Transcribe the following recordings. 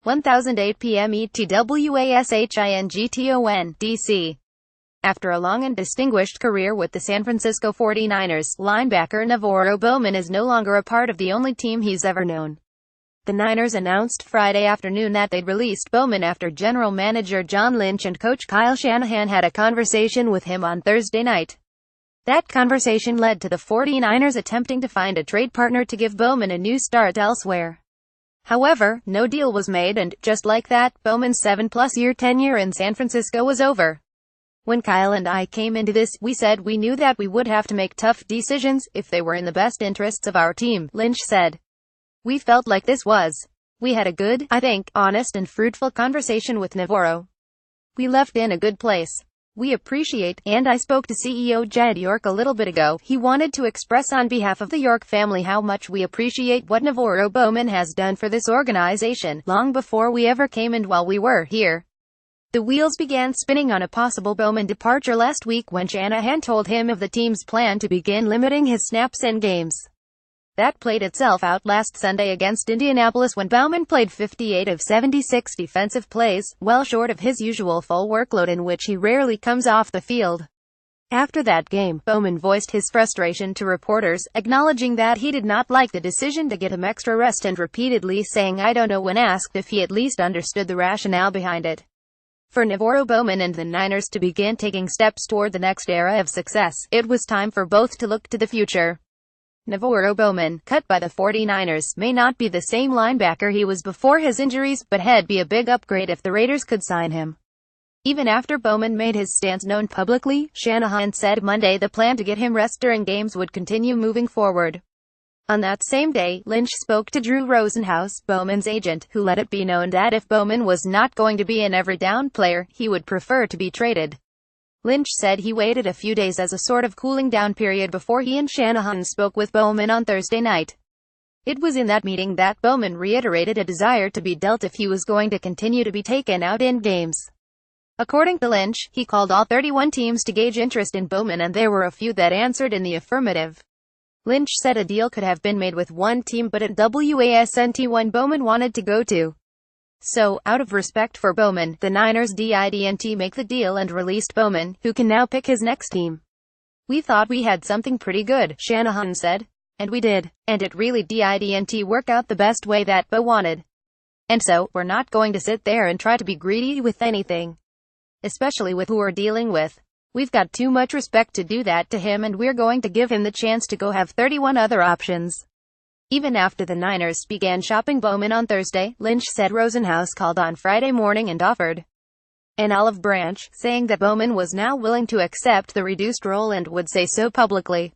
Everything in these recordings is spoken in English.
1008 p.m. ETWASHINGTON, D.C. After a long and distinguished career with the San Francisco 49ers, linebacker NaVorro Bowman is no longer a part of the only team he's ever known. The Niners announced Friday afternoon that they'd released Bowman after general manager John Lynch and coach Kyle Shanahan had a conversation with him on Thursday night. That conversation led to the 49ers attempting to find a trade partner to give Bowman a new start elsewhere. However, no deal was made and, just like that, Bowman's 7-plus-year tenure in San Francisco was over. When Kyle and I came into this, we said we knew that we would have to make tough decisions if they were in the best interests of our team, Lynch said. We felt like this was. We had a good, I think, honest and fruitful conversation with NaVorro. We left in a good place. We appreciate, and I spoke to CEO Jed York a little bit ago. He wanted to express on behalf of the York family how much we appreciate what NaVorro Bowman has done for this organization, long before we ever came and while we were here. The wheels began spinning on a possible Bowman departure last week when Shanahan told him of the team's plan to begin limiting his snaps in games. That played itself out last Sunday against Indianapolis when Bowman played 58 of 76 defensive plays, well short of his usual full workload in which he rarely comes off the field. After that game, Bowman voiced his frustration to reporters, acknowledging that he did not like the decision to get him extra rest and repeatedly saying "I don't know" when asked if he at least understood the rationale behind it. For NaVorro Bowman and the Niners to begin taking steps toward the next era of success, it was time for both to look to the future. NaVorro Bowman, cut by the 49ers, may not be the same linebacker he was before his injuries, but he'd be a big upgrade if the Raiders could sign him. Even after Bowman made his stance known publicly, Shanahan said Monday the plan to get him rest during games would continue moving forward. On that same day, Lynch spoke to Drew Rosenhaus, Bowman's agent, who let it be known that if Bowman was not going to be an every-down player, he would prefer to be traded. Lynch said he waited a few days as a sort of cooling-down period before he and Shanahan spoke with Bowman on Thursday night. It was in that meeting that Bowman reiterated a desire to be dealt if he was going to continue to be taken out in games. According to Lynch, he called all 31 teams to gauge interest in Bowman and there were a few that answered in the affirmative. Lynch said a deal could have been made with one team but it wasn't one Bowman wanted to go to. So, out of respect for Bowman, the Niners didn't make the deal and released Bowman, who can now pick his next team. We thought we had something pretty good, Shanahan said. And we did. And it really didn't work out the best way that Bo wanted. And so, we're not going to sit there and try to be greedy with anything. Especially with who we're dealing with. We've got too much respect to do that to him and we're going to give him the chance to go have 31 other options. Even after the Niners began shopping Bowman on Thursday, Lynch said Rosenhaus called on Friday morning and offered an olive branch, saying that Bowman was now willing to accept the reduced role and would say so publicly.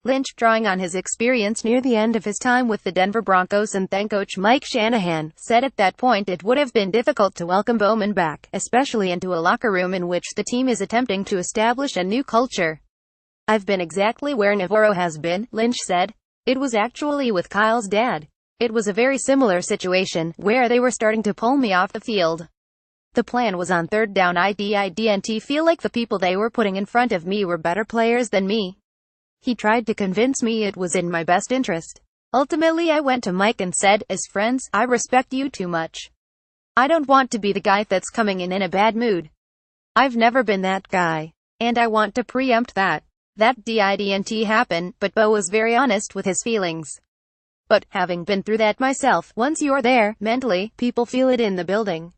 Lynch, drawing on his experience near the end of his time with the Denver Broncos and then coach Mike Shanahan, said at that point it would have been difficult to welcome Bowman back, especially into a locker room in which the team is attempting to establish a new culture. I've been exactly where NaVorro has been, Lynch said. It was actually with Kyle's dad. It was a very similar situation, where they were starting to pull me off the field. The plan was on third down. I didn't feel like the people they were putting in front of me were better players than me. He tried to convince me it was in my best interest. Ultimately I went to Mike and said, as friends, I respect you too much. I don't want to be the guy that's coming in a bad mood. I've never been that guy. And I want to preempt that. That didn't happen, but Bo was very honest with his feelings. But, having been through that myself, once you're there, mentally, people feel it in the building.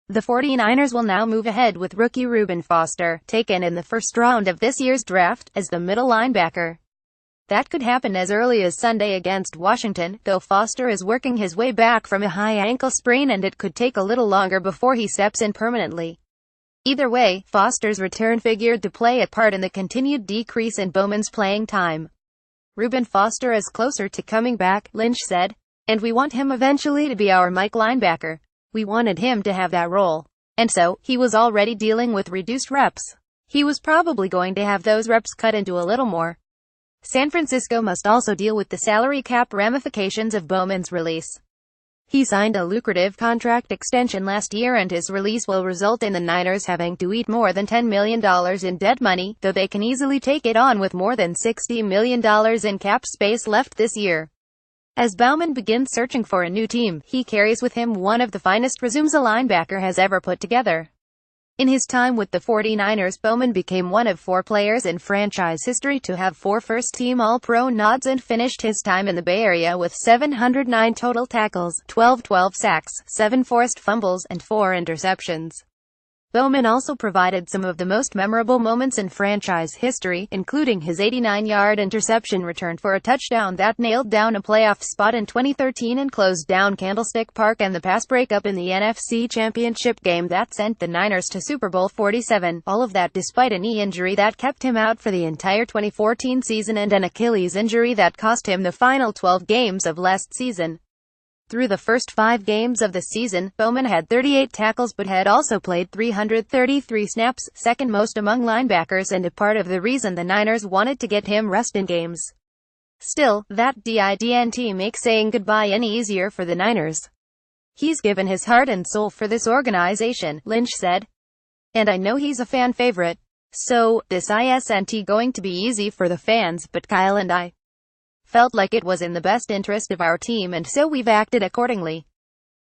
The 49ers will now move ahead with rookie Reuben Foster, taken in the first round of this year's draft, as the middle linebacker. That could happen as early as Sunday against Washington, though Foster is working his way back from a high ankle sprain and it could take a little longer before he steps in permanently. Either way, Foster's return figured to play a part in the continued decrease in Bowman's playing time. Reuben Foster is closer to coming back, Lynch said. And we want him eventually to be our Mike linebacker. We wanted him to have that role. And so, he was already dealing with reduced reps. He was probably going to have those reps cut into a little more. San Francisco must also deal with the salary cap ramifications of Bowman's release. He signed a lucrative contract extension last year and his release will result in the Niners having to eat more than $10 million in dead money, though they can easily take it on with more than $60 million in cap space left this year. As Bowman begins searching for a new team, he carries with him one of the finest resumes a linebacker has ever put together. In his time with the 49ers, Bowman became one of 4 players in franchise history to have 4 first-team All-Pro nods and finished his time in the Bay Area with 709 total tackles, 12 sacks, 7 forced fumbles, and 4 interceptions. Bowman also provided some of the most memorable moments in franchise history, including his 89-yard interception return for a touchdown that nailed down a playoff spot in 2013 and closed down Candlestick Park, and the pass breakup in the NFC Championship game that sent the Niners to Super Bowl 47, all of that despite a knee injury that kept him out for the entire 2014 season and an Achilles injury that cost him the final 12 games of last season. Through the first 5 games of the season, Bowman had 38 tackles but had also played 333 snaps, second most among linebackers, and a part of the reason the Niners wanted to get him rest in games. Still, that didn't make saying goodbye any easier for the Niners. "He's given his heart and soul for this organization," Lynch said. "And I know he's a fan favorite. So, this isn't going to be easy for the fans, but Kyle and I felt like it was in the best interest of our team, and so we've acted accordingly."